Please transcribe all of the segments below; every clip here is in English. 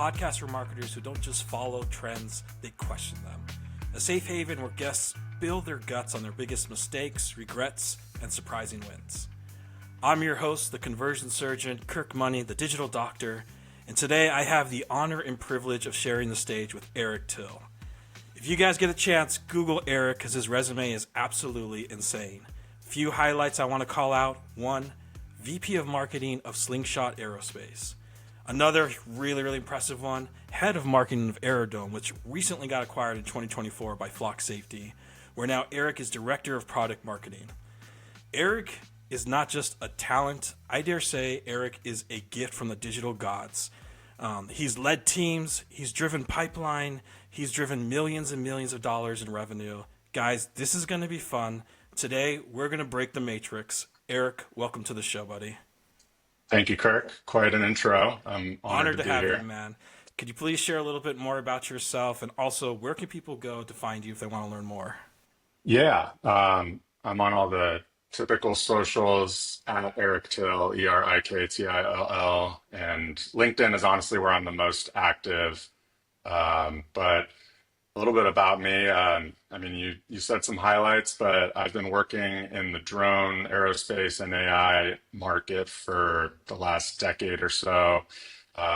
podcast for marketers who don't just follow trends, they question them. A safe haven where guests spill their guts on their biggest mistakes, regrets, and surprising wins. I'm your host, the conversion surgeon, Kirk Money, the digital doctor, and today I have the honor and privilege of sharing the stage with Erik Till. If you guys get a chance, Google Erik because his resume is absolutely insane. Few highlights I want to call out. 1, VP of Marketing of Slingshot Aerospace. Another really impressive one, Head of Marketing of Aerodome, which recently got acquired in 2024 by Flock Safety, where now Erik is Director of Product Marketing. Erik is not just a talent, I dare say Erik is a gift from the digital gods. He's led teams, he's driven pipeline, he's driven millions and millions of dollars in revenue. Guys, this is going to be fun. Today, we're going to break the matrix. Erik, welcome to the show, buddy. Thank you, Kirk. Quite an intro. I'm honored to be have here. you, man. Could you please share a little bit more about yourself, and also where can people go to find you if they want to learn more? Yeah, I'm on all the typical socials at Erik Till, Eriktill, and LinkedIn is honestly where I'm the most active. But a little bit about me. You said some highlights, but I've been working in the drone, aerospace, and AI market for the last decade or so,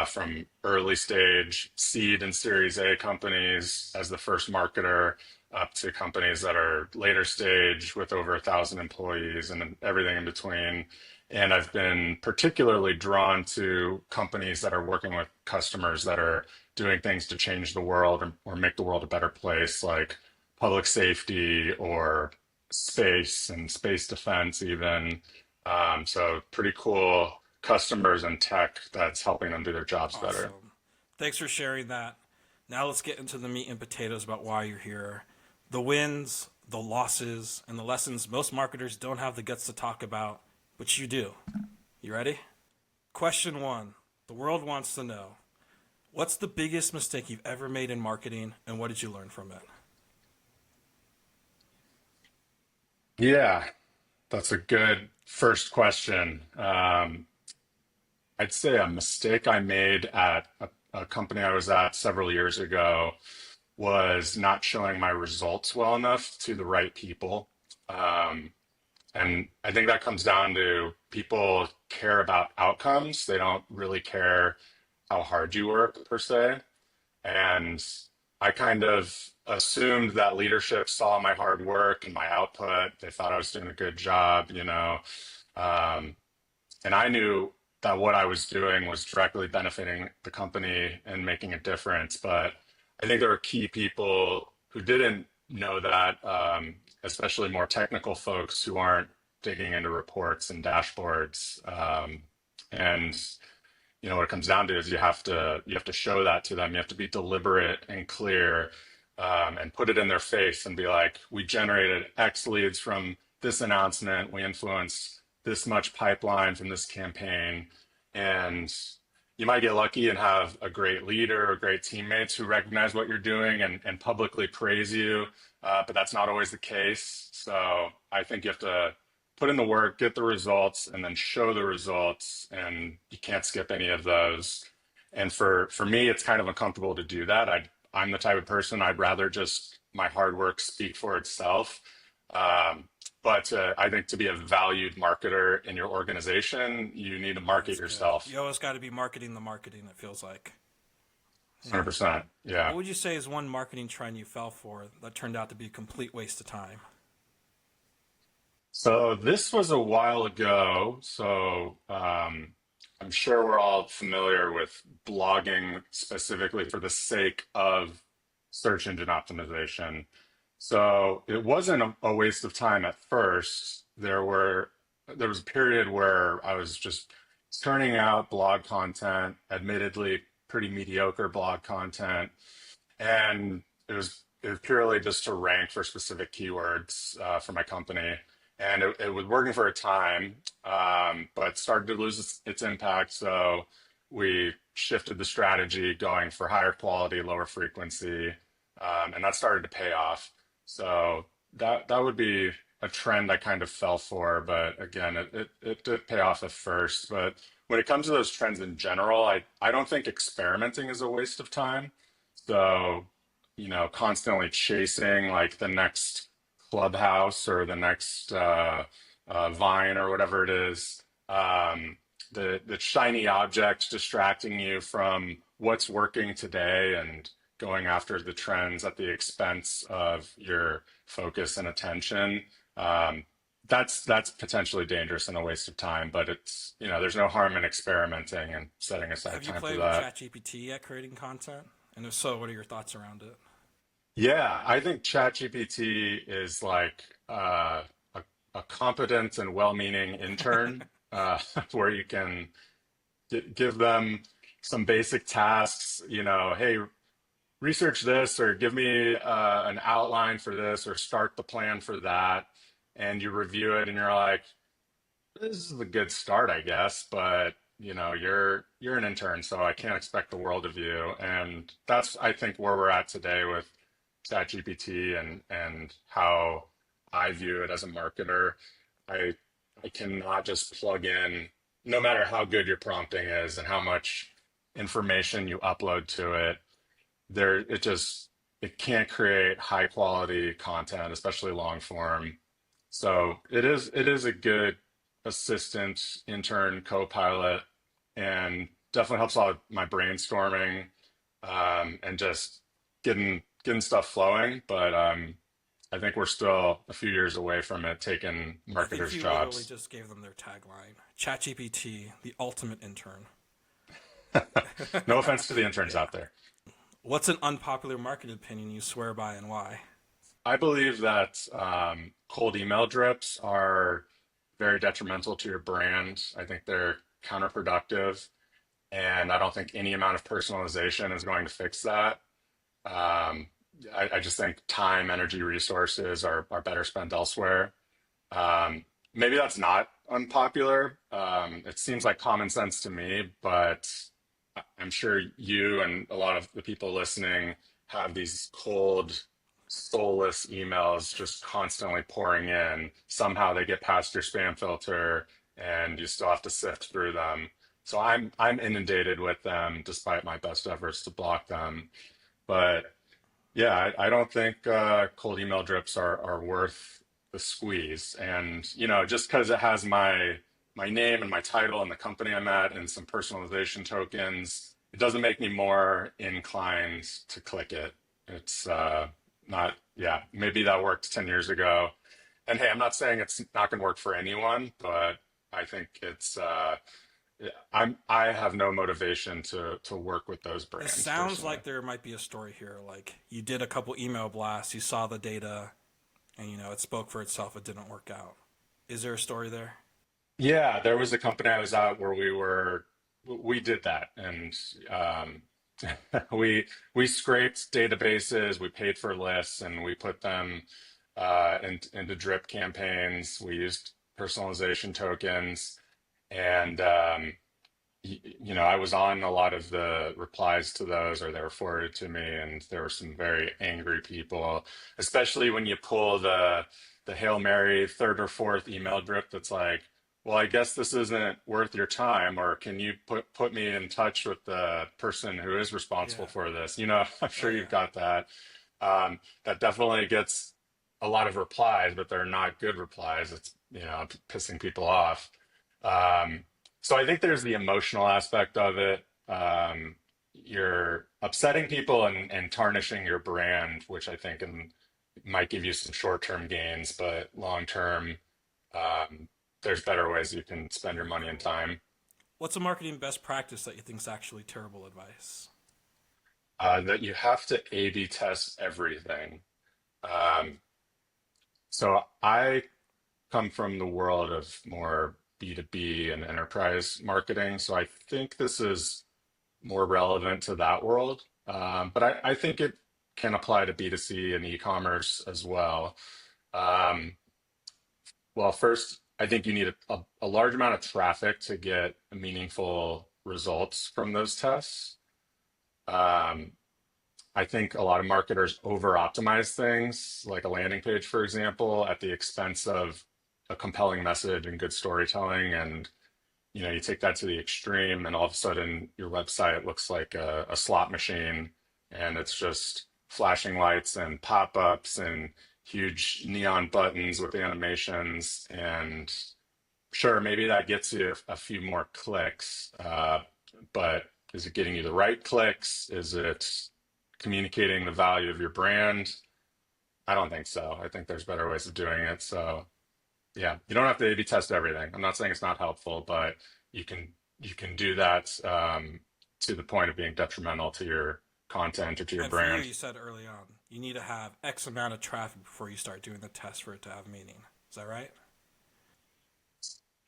from early stage seed and Series A companies as the first marketer up to companies that are later stage with over 1,000 employees and then everything in between. And I've been particularly drawn to companies that are working with customers that are doing things to change the world or make the world a better place, like public safety or space and space defense even. So pretty cool customers and tech that's helping them do their jobs better. Awesome. Thanks for sharing that. Now let's get into the meat and potatoes about why you're here. The wins, the losses, and the lessons most marketers don't have the guts to talk about, but you do. You ready? Question 1. The world wants to know, what's the biggest mistake you've ever made in marketing, and what did you learn from it? Yeah, that's a good first question. I'd say a mistake I made at a company I was at several years ago was not showing my results well enough to the right people. And I think that comes down to people care about outcomes. They don't really care how hard you work per se. And I kind of assumed that leadership saw my hard work and my output. They thought I was doing a good job. And I knew that what I was doing was directly benefiting the company and making a difference. But I think there were key people who didn't know that, especially more technical folks who aren't digging into reports and dashboards. And what it comes down to is you have to show that to them. You have to be deliberate and clear, and put it in their face and be like, we generated X leads from this announcement. We influenced this much pipeline from this campaign. And you might get lucky and have a great leader or great teammates who recognize what you're doing and publicly praise you. But that's not always the case. So I think you have to put in the work, get the results, and then show the results. And you can't skip any of those. And for me, it's kind of uncomfortable to do that. I'm the type of person I'd rather just my hard work speak for itself. But I think to be a valued marketer in your organization, you need to market yourself. You always got to be marketing the marketing, it feels like. 100%. Yeah. What would you say is one marketing trend you fell for that turned out to be a complete waste of time? So this was a while ago. So I'm sure we're all familiar with blogging specifically for the sake of search engine optimization. So it wasn't a waste of time at first. There was a period where I was just turning out blog content, admittedly pretty mediocre blog content, and it was purely just to rank for specific keywords for my company. And it was working for a time, but started to lose its impact. So we shifted the strategy going for higher quality, lower frequency, and that started to pay off. So that would be a trend I kind of fell for, but again, it did pay off at first. But when it comes to those trends in general, I don't think experimenting is a waste of time. So, constantly chasing like the next Clubhouse or the next Vine or whatever it is, the shiny object distracting you from what's working today and going after the trends at the expense of your focus and attention. Um, that's potentially dangerous and a waste of time, but it's, there's no harm in experimenting and setting aside Have you time for played with that. ChatGPT at creating content? And if so, what are your thoughts around it? Yeah, I think ChatGPT is like a, a competent and well-meaning intern, where you can give them some basic tasks, hey, research this or give me an outline for this or start the plan for that. And you review it and you're like, this is a good start, I guess, but you're an intern, so I can't expect the world of you. And that's, I think, where we're at today with ChatGPT and how I view it as a marketer. I I cannot just plug in, no matter how good your prompting is and how much information you upload to it, it can't create high quality content, especially long form. So it is a good assistant, intern, co-pilot, and definitely helps a lot with my brainstorming, and just getting stuff flowing. But I think we're still a few years away from it taking I think marketers' you literally jobs. just gave them their tagline: ChatGPT, the ultimate intern. No offense to the interns out there. What's an unpopular market opinion you swear by and why? I believe that cold email drips are very detrimental to your brand. I think they're counterproductive, and I don't think any amount of personalization is going to fix that. Um, I just think time, energy, resources are better spent elsewhere. Maybe that's not unpopular. It seems like common sense to me, but I'm sure you and a lot of the people listening have these cold, soulless emails just constantly pouring in. Somehow they get past your spam filter and you still have to sift through them. So I'm inundated with them despite my best efforts to block them. But yeah, I don't think cold email drips are worth the squeeze. And just because it has my name and my title and the company I'm at and some personalization tokens, it doesn't make me more inclined to click it. It's not, yeah, maybe that worked 10 years ago. And hey, I'm not saying it's not going to work for anyone, but I think yeah, I have no motivation to work with those This brands sounds personally. like there might be a story here. Like you did a couple email blasts, you saw the data, and it spoke for itself. It didn't work out. Is there a story there? Yeah, there was a company I was at where we did that, and um, we scraped databases, we paid for lists, and we put them into drip campaigns. We used personalization tokens, and I was on a lot of the replies to those, or they were forwarded to me, and there were some very angry people, especially when you pull the Hail Mary third or fourth email drip that's like, well, I guess this isn't worth your time, or can you put me in touch with the person who is responsible Yeah. for this? I'm Oh sure you've yeah. got that. That definitely gets a lot of replies, but they're not good replies. It's, pissing people off. Um, so I think there's the emotional aspect of it. You're upsetting people and tarnishing your brand, which I think might give you some short-term gains, but long-term, there's better ways you can spend your money and time. What's a marketing best practice that you think is actually terrible advice? That you have to A/B test everything. Um, so I come from the world of more B2B and enterprise marketing, so I think this is more relevant to that world. But I think it can apply to B2C and e-commerce as well. Um, well, first, I think you need a large amount of traffic to get meaningful results from those tests. Um, I think a lot of marketers over optimize things, like a landing page, for example, at the expense of a compelling message and good storytelling. And you take that to the extreme, and all of a sudden your website looks like a slot machine, and it's just flashing lights and pop-ups and huge neon buttons with animations. And sure, maybe that gets you a few more clicks, but is it getting you the right clicks? Is it communicating the value of your brand? I don't think so. I think there's better ways of doing it. So yeah, you don't have to A/B test everything. I'm not saying it's not helpful, but you can you can do that to the point of being detrimental to your content or to your And for you, brand. you said early on, you need to have X amount of traffic before you start doing the test for it to have meaning. Is that right?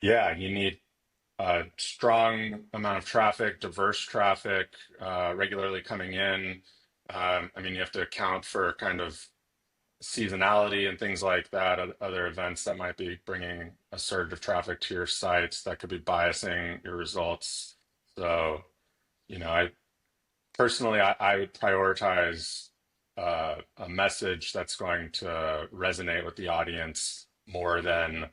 Yeah, you need a strong amount of traffic, diverse traffic, regularly coming in. I mean, you have to account for kind of seasonality and things like that, other events that might be bringing a surge of traffic to your sites that could be biasing your results. So, I personally, I would prioritize a message that's going to resonate with the audience more than,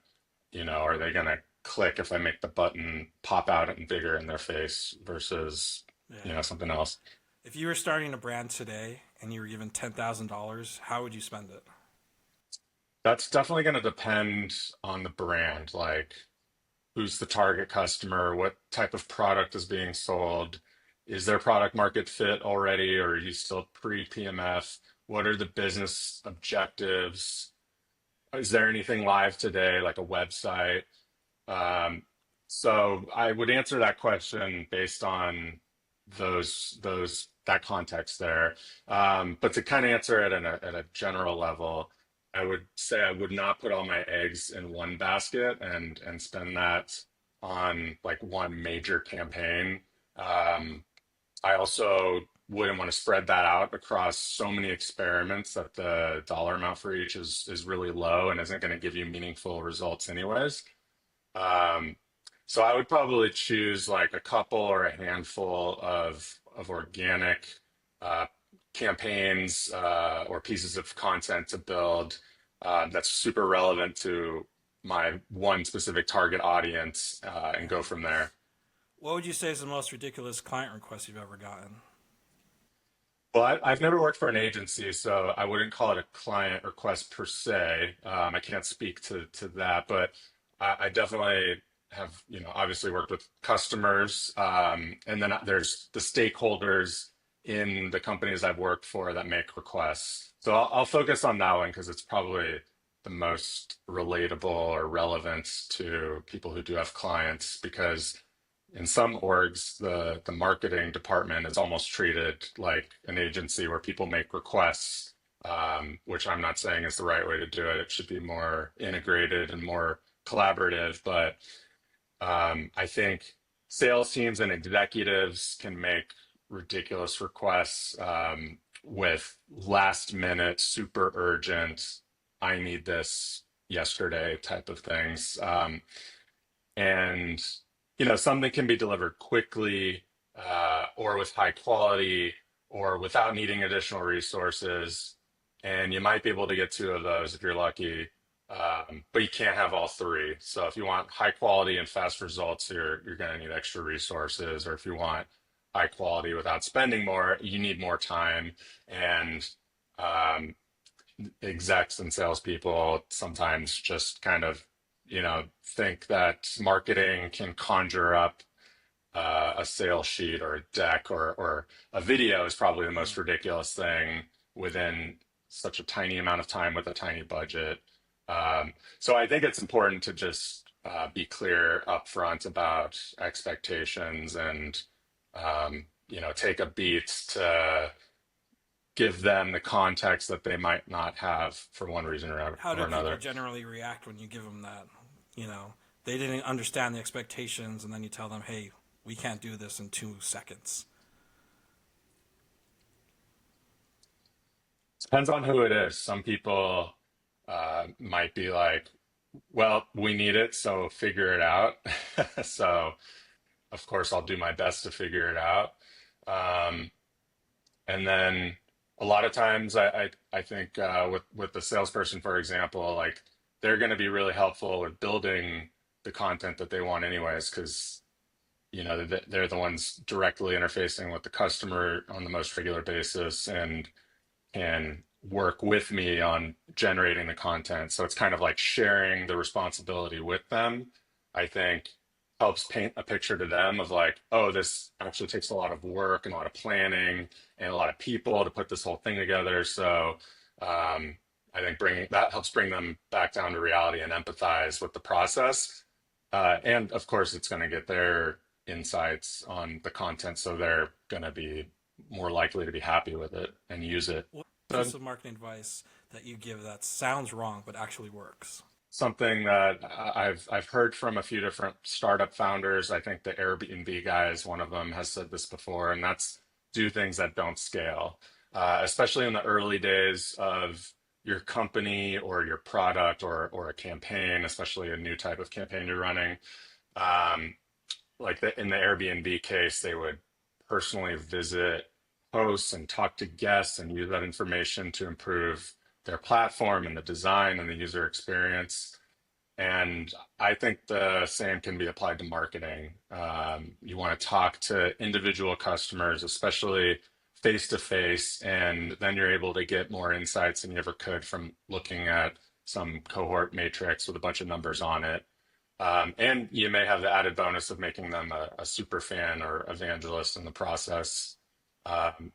are they going to click if I make the button pop out and bigger in their face versus, Yeah. something else. If you were starting a brand today and you were given $10,000, how would you spend it? That's definitely going to depend on the brand. Like, who's the target customer? What type of product is being sold? Is there product market fit already, or are you still pre-PMF? What are the business objectives? Is there anything live today, like a website? Um, so I would answer that question based on that context there. But to kind of answer it at a general level, I would say I would not put all my eggs in one basket and spend that on like one major campaign. Um, I also wouldn't want to spread that out across so many experiments that the dollar amount for each is really low and isn't going to give you meaningful results anyways. Um, so I would probably choose like a couple or a handful of organic uh, campaigns or pieces of content to build that's super relevant to my one specific target audience and go from there. What would you say is the most ridiculous client request you've ever gotten? Well, I've never worked for an agency, so I wouldn't call it a client request per se. I can't speak to that, but I definitely have, obviously worked with customers, and then there's the stakeholders in the companies I've worked for that make requests. So I'll focus on that one because it's probably the most relatable or relevant to people who do have clients because in some orgs, the marketing department is almost treated like an agency where people make requests, which I'm not saying is the right way to do it. It should be more integrated and more collaborative. But I think sales teams and executives can make ridiculous requests with last minute, super urgent, I need this yesterday type of things. And something can be delivered quickly or with high quality or without needing additional resources, and you might be able to get two of those if you're lucky, but you can't have all three. So if you want high quality and fast results, you're going to need extra resources, or if you want high quality without spending more, you need more time. And um, execs and salespeople sometimes just kind of, think that marketing can conjure up a sales sheet or a deck or a video is probably the most ridiculous thing within such a tiny amount of time with a tiny budget. So I think it's important to just be clear upfront about expectations and, take a beat to give them the context that they might not have for one reason How do or people another. generally react when you give them that? You know, they didn't understand the expectations, and then you tell them, hey, we can't do this in 2 seconds. Depends on who it is. Some people might be like, well, we need it, so figure it out. So, of course, I'll do my best to figure it out. Um, and then a lot of times, I think with the salesperson, for example, like they're going to be really helpful with building the content that they want, anyways, because they're the ones directly interfacing with the customer on the most regular basis and can work with me on generating the content. So it's kind of like sharing the responsibility with them, I think helps paint a picture to them of like, oh, this actually takes a lot of work and a lot of planning and a lot of people to put this whole thing together. So I think bringing that helps bring them back down to reality and empathize with the process. And of course, it's going to get their insights on the content. So they're going to be more likely to be happy with it and use it. What So piece of marketing advice that you give that sounds wrong but actually works? something that I've heard from a few different startup founders. I think the Airbnb guy is one of them has said this before, and that's do things that don't scale, especially in the early days of your company or your product or a campaign, especially a new type of campaign you're running. Um, in the Airbnb case, they would personally visit hosts and talk to guests and use that information to improve their platform and the design and the user experience. And I think the same can be applied to marketing. You want to talk to individual customers, especially face to face, and then you're able to get more insights than you ever could from looking at some cohort matrix with a bunch of numbers on it. And you may have the added bonus of making them a super fan or evangelist in the process.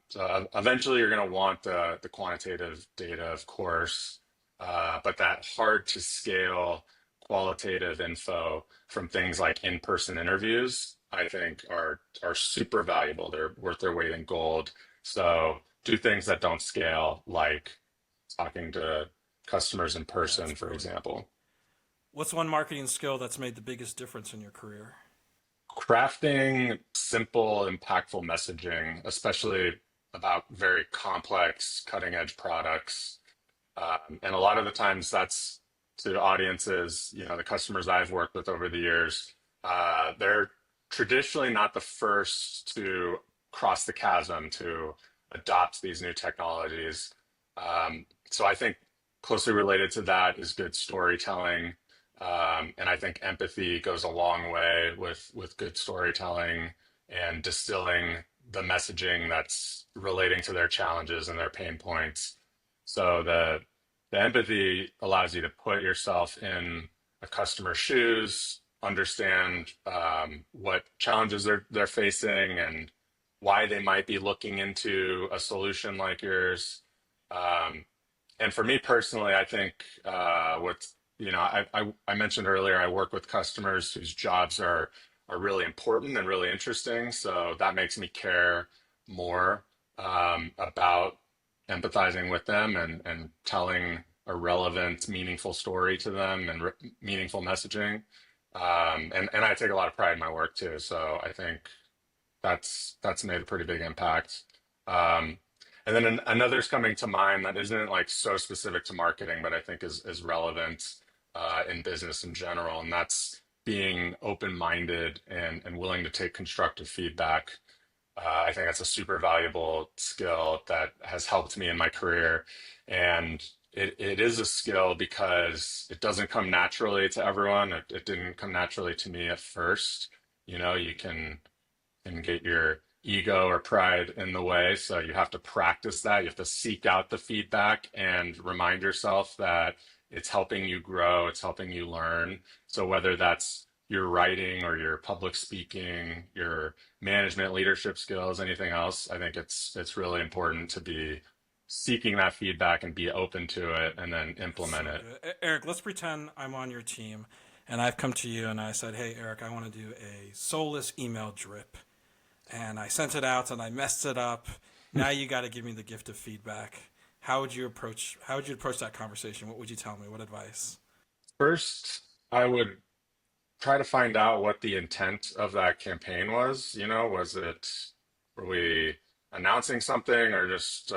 So eventually, you're going to want the quantitative data, of course, but that hard to scale qualitative info from things like in-person interviews, I think are super valuable. They're worth their weight in gold. So do things that don't scale, like talking to customers in Yeah, that's person, for brilliant. example. What's one marketing skill that's made the biggest difference in your career? Crafting simple, impactful messaging, especially about very complex, cutting edge products. And a lot of the times that's to audiences, the customers I've worked with over the years, they're traditionally not the first to cross the chasm to adopt these new technologies. So I think closely related to that is good storytelling. And I think empathy goes a long way with good storytelling and distilling the messaging that's relating to their challenges and their pain points. So the empathy allows you to put yourself in a customer's shoes, understand what challenges they're facing and why they might be looking into a solution like yours. Um, and for me personally, I think I mentioned earlier, I work with customers whose jobs are really important and really interesting. So that makes me care more about empathizing with them and telling a relevant, meaningful story to them and meaningful messaging. And I take a lot of pride in my work too. So I think that's made a pretty big impact. Um, and then another's coming to mind that isn't like so specific to marketing, but I think is relevant in business in general, and that's being open-minded and willing to take constructive feedback. I think that's a super valuable skill that has helped me in my career. And it is a skill because it doesn't come naturally to everyone. It didn't come naturally to me at first. You can get your ego or pride in the way. So you have to practice that. You have to seek out the feedback and remind yourself that it's helping you grow, it's helping you learn. So whether that's your writing or your public speaking, your management leadership skills, anything else, I think it's really important to be seeking that feedback and be open to it and then That's implement so it. good. Eric, let's pretend I'm on your team and I've come to you and I said, "Hey, Eric, I want to do a soulless email drip." And I sent it out and I messed it up. Now you got to give me the gift of feedback. How would you approach that conversation? What would you tell me? What advice? First, I would try to find out what the intent of that campaign was. Were we announcing something or just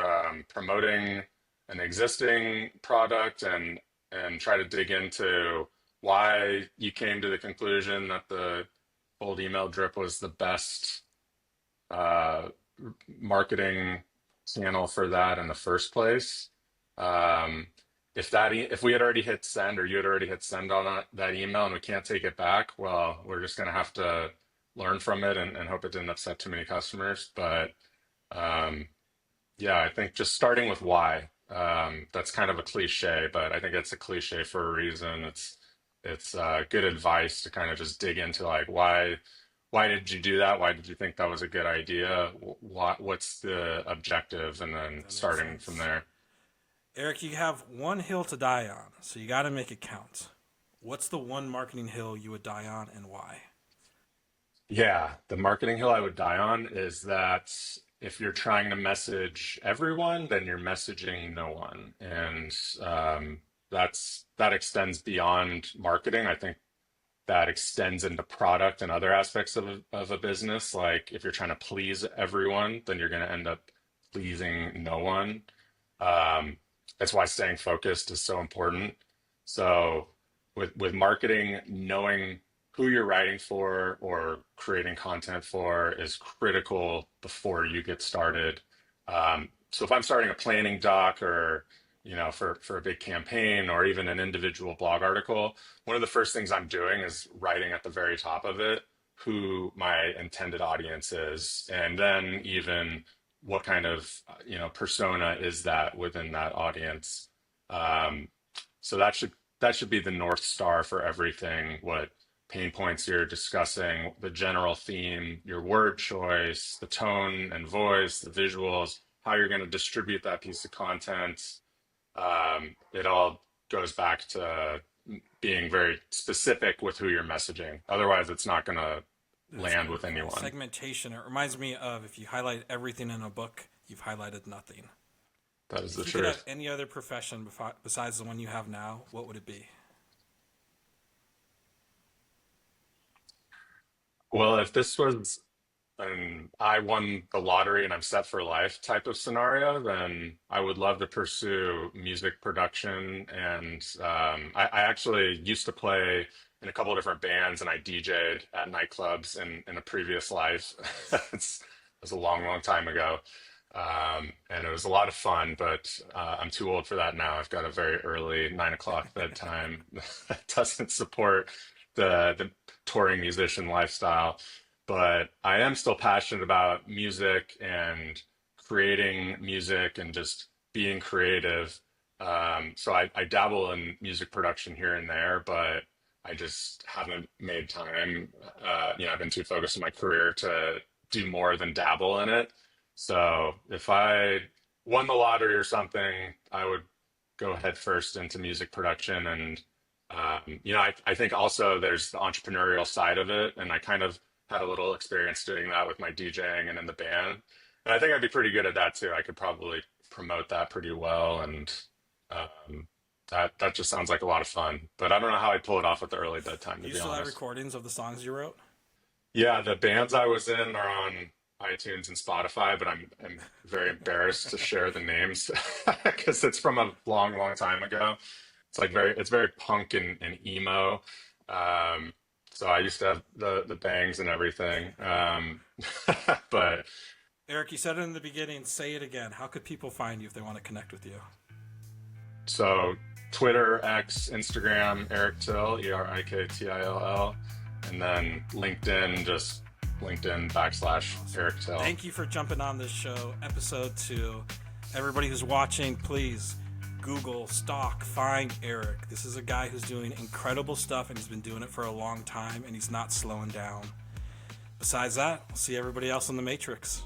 promoting an existing product and try to dig into why you came to the conclusion that the cold email drip was the best uh, marketing channel for that in the first place. Um, if we had already hit send or you had already hit send on that email and we can't take it back, well, we're just going to have to learn from it and hope it didn't upset too many customers. But um, yeah, I think just starting with why. That's kind of a cliche, but I think it's a cliche for a reason. It's good advice to kind of just dig into like why did you do that? Why did you think that was a good idea? What's the objective? And then That makes starting from sense. there. Eric, you have one hill to die on, so you got to make it count. What's the one marketing hill you would die on and why? Yeah, the marketing hill I would die on is that if you're trying to message everyone, then you're messaging no one, and that extends beyond marketing. I think that extends into product and other aspects of a business. Like if you're trying to please everyone, then you're going to end up pleasing no one. Um, that's why staying focused is so important. So with marketing, knowing who you're writing for or creating content for is critical before you get started. So if I'm starting a planning doc or for a big campaign or even an individual blog article, one of the first things I'm doing is writing at the very top of it who my intended audience is, and then even what kind of persona is that within that audience. Um, so that should be the North Star for everything. What pain points you're discussing, the general theme, your word choice, the tone and voice, the visuals, how you're going to distribute that piece of content. It all goes back to being very specific with who you're messaging. Otherwise, it's not going to That's land with beautiful. anyone. Segmentation. It reminds me of if you highlight everything in a book, you've highlighted nothing. That is the If you could have truth. any other profession besides the one you have now, what would it be? Well, if this was and I won the lottery and I'm set for life type of scenario, then I would love to pursue music production. And I actually used to play in a couple of different bands and I DJ'd at nightclubs in a previous life. It was a long, long time ago. And it was a lot of fun, but I'm too old for that now. I've got a very early 9 o'clock bedtime that doesn't support the touring musician lifestyle, but I am still passionate about music and creating music and just being creative. So I dabble in music production here and there, but I just haven't made time. I've been too focused on my career to do more than dabble in it. So if I won the lottery or something, I would go head first into music production. And I think also there's the entrepreneurial side of it, and I kind of had a little experience doing that with my DJing and in the band. And I think I'd be pretty good at that too. I could probably promote that pretty well, and um, that just sounds like a lot of fun. But I don't know how I'd pull it off with the early bedtime, Do to you be still have honest. recordings of the songs you wrote? Yeah, the bands I was in are on iTunes and Spotify, but I'm very embarrassed to share the names because it's from a long, long time ago. It's very punk and emo. Um, so I used to have the bangs and everything. But Eric, you said it in the beginning. Say it again. How could people find you if they want to connect with you? so Twitter, X, Instagram, Eric Till, ErikTill, and then LinkedIn, just LinkedIn / Awesome. Eric Till. Thank you for jumping on this show, episode 2. Everybody who's watching, please Google, stalk, find Eric. This is a guy who's doing incredible stuff and he's been doing it for a long time and he's not slowing down. Besides that, I'll see everybody else in the Matrix.